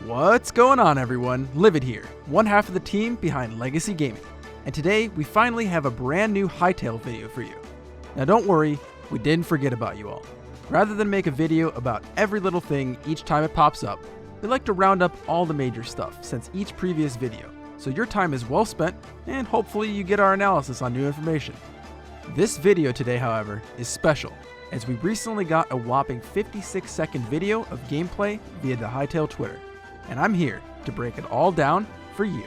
What's going on, everyone? Livid here, one half of the team behind Legacy Gaming. And today, we finally have a brand new Hytale video for you. Now don't worry, we didn't forget about you all. Rather than make a video about every little thing each time it pops up, we like to round up all the major stuff since each previous video, so your time is well spent, and hopefully you get our analysis on new information. This video today, however, is special, as we recently got a whopping 56-second video of gameplay via the Hytale Twitter, and I'm here to break it all down for you.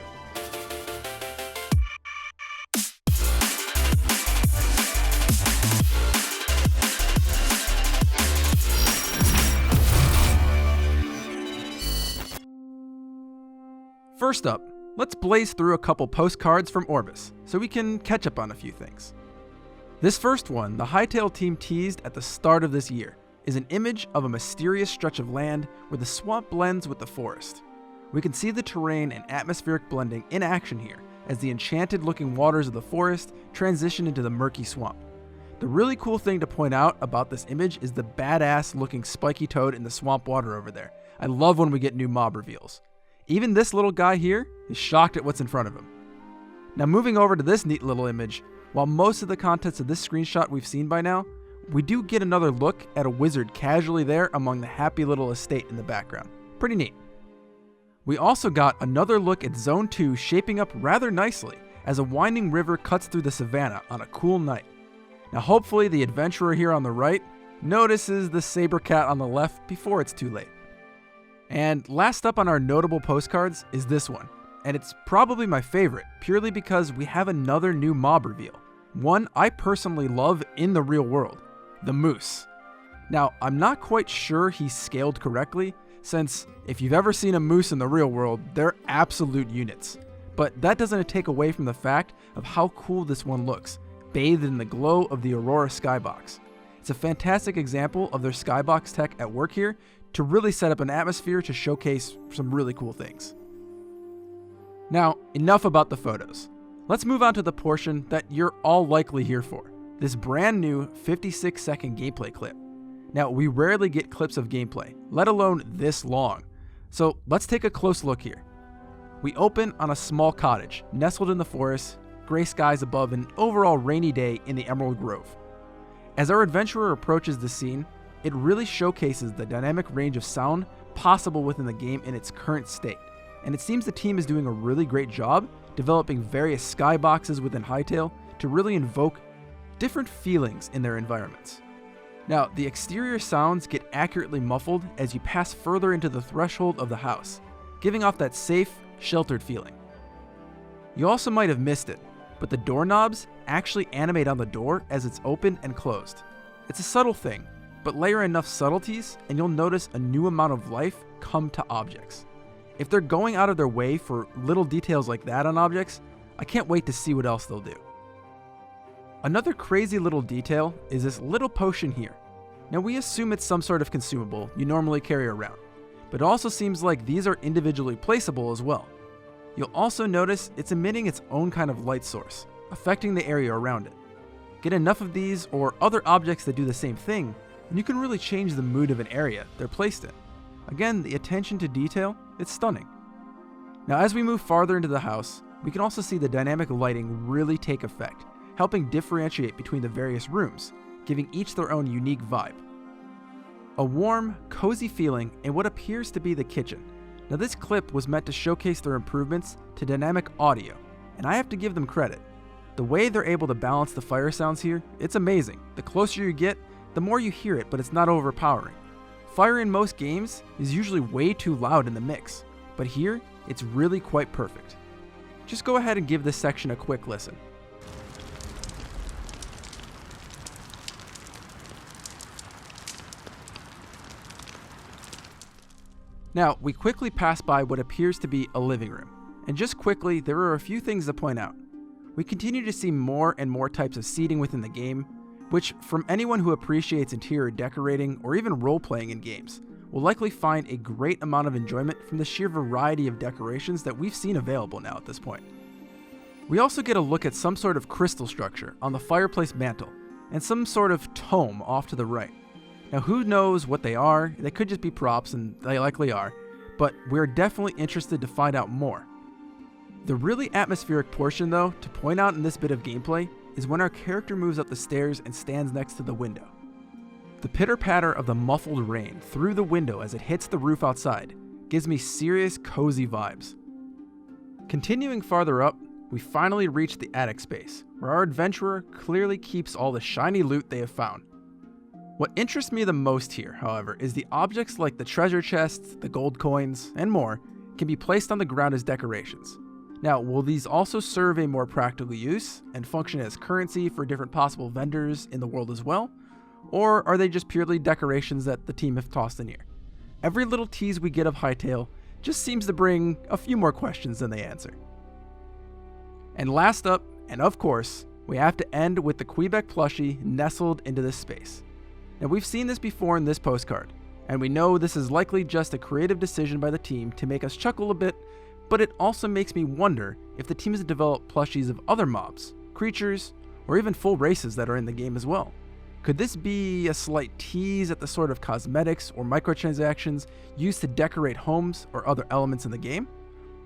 First up, let's blaze through a couple postcards from Orbis, so we can catch up on a few things. This first one, the Hytale team teased at the start of this year, is an image of a mysterious stretch of land where the swamp blends with the forest. We can see the terrain and atmospheric blending in action here, as the enchanted-looking waters of the forest transition into the murky swamp. The really cool thing to point out about this image is the badass-looking spiky toad in the swamp water over there. I love when we get new mob reveals. Even this little guy here is shocked at what's in front of him. Now moving over to this neat little image, while most of the contents of this screenshot we've seen by now, we do get another look at a wizard casually there among the happy little estate in the background. Pretty neat. We also got another look at Zone 2 shaping up rather nicely as a winding river cuts through the savannah on a cool night. Now hopefully the adventurer here on the right notices the saber cat on the left before it's too late. And last up on our notable postcards is this one, and it's probably my favorite purely because we have another new mob reveal. One I personally love in the real world, the moose. Now, I'm not quite sure he's scaled correctly, since if you've ever seen a moose in the real world, they're absolute units. But that doesn't take away from the fact of how cool this one looks, bathed in the glow of the Aurora skybox. It's a fantastic example of their skybox tech at work here to really set up an atmosphere to showcase some really cool things. Now, enough about the photos. Let's move on to the portion that you're all likely here for, this brand new 56-second gameplay clip. Now, we rarely get clips of gameplay, let alone this long, so let's take a close look here. We open on a small cottage, nestled in the forest, gray skies above an overall rainy day in the Emerald Grove. As our adventurer approaches the scene, it really showcases the dynamic range of sound possible within the game in its current state, and it seems the team is doing a really great job developing various skyboxes within Hytale to really invoke different feelings in their environments. Now, the exterior sounds get accurately muffled as you pass further into the threshold of the house, giving off that safe, sheltered feeling. You also might have missed it, but the doorknobs actually animate on the door as it's opened and closed. It's a subtle thing, but layer enough subtleties and you'll notice a new amount of life come to objects. If they're going out of their way for little details like that on objects, I can't wait to see what else they'll do. Another crazy little detail is this little potion here. Now we assume it's some sort of consumable you normally carry around, but it also seems like these are individually placeable as well. You'll also notice it's emitting its own kind of light source, affecting the area around it. Get enough of these or other objects that do the same thing, and you can really change the mood of an area they're placed in. Again, the attention to detail, it's stunning. Now as we move farther into the house, we can also see the dynamic lighting really take effect, helping differentiate between the various rooms, giving each their own unique vibe. A warm, cozy feeling in what appears to be the kitchen. Now this clip was meant to showcase their improvements to dynamic audio, and I have to give them credit. The way they're able to balance the fire sounds here, it's amazing. The closer you get, the more you hear it, but it's not overpowering. Fire in most games is usually way too loud in the mix, but here, it's really quite perfect. Just go ahead and give this section a quick listen. Now, we quickly pass by what appears to be a living room, and just quickly, there are a few things to point out. We continue to see more and more types of seating within the game, which, from anyone who appreciates interior decorating or even role-playing in games, will likely find a great amount of enjoyment from the sheer variety of decorations that we've seen available now at this point. We also get a look at some sort of crystal structure on the fireplace mantle, and some sort of tome off to the right. Now who knows what they are, they could just be props, and they likely are, but we're definitely interested to find out more. The really atmospheric portion, though, to point out in this bit of gameplay is when our character moves up the stairs and stands next to the window. The pitter-patter of the muffled rain through the window as it hits the roof outside gives me serious cozy vibes. Continuing farther up, we finally reach the attic space, where our adventurer clearly keeps all the shiny loot they have found. What interests me the most here, however, is the objects like the treasure chests, the gold coins, and more can be placed on the ground as decorations. Now, will these also serve a more practical use and function as currency for different possible vendors in the world as well? Or are they just purely decorations that the team have tossed in here? Every little tease we get of Hytale just seems to bring a few more questions than they answer. And last up, and of course, we have to end with the Quebec plushie nestled into this space. Now, we've seen this before in this postcard, and we know this is likely just a creative decision by the team to make us chuckle a bit, but it also makes me wonder if the team has developed plushies of other mobs, creatures, or even full races that are in the game as well. Could this be a slight tease at the sort of cosmetics or microtransactions used to decorate homes or other elements in the game?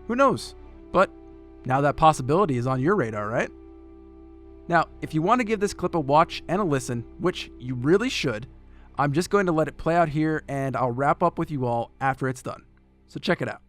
Who knows? But now that possibility is on your radar, right? Now, if you want to give this clip a watch and a listen, which you really should, I'm just going to let it play out here and I'll wrap up with you all after it's done. So check it out.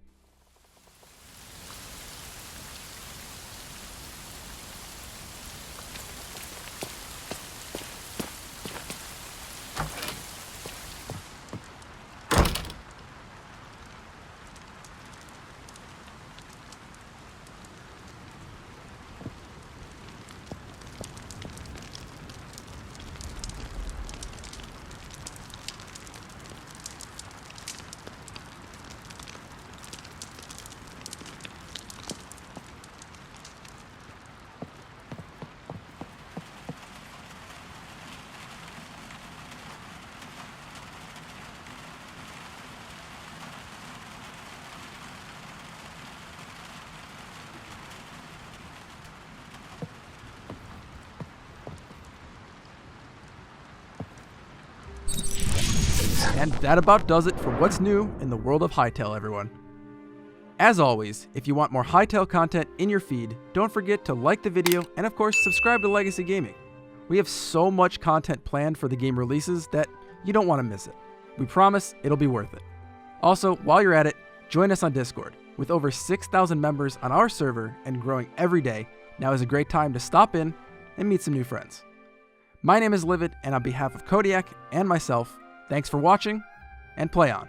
And that about does it for what's new in the world of Hytale, everyone. As always, if you want more Hytale content in your feed, don't forget to like the video and of course subscribe to Legacy Gaming. We have so much content planned for the game releases that you don't want to miss it. We promise it'll be worth it. Also, while you're at it, join us on Discord. With over 6,000 members on our server and growing every day, now is a great time to stop in and meet some new friends. My name is Livid, and on behalf of Kodiak and myself, thanks for watching, and play on.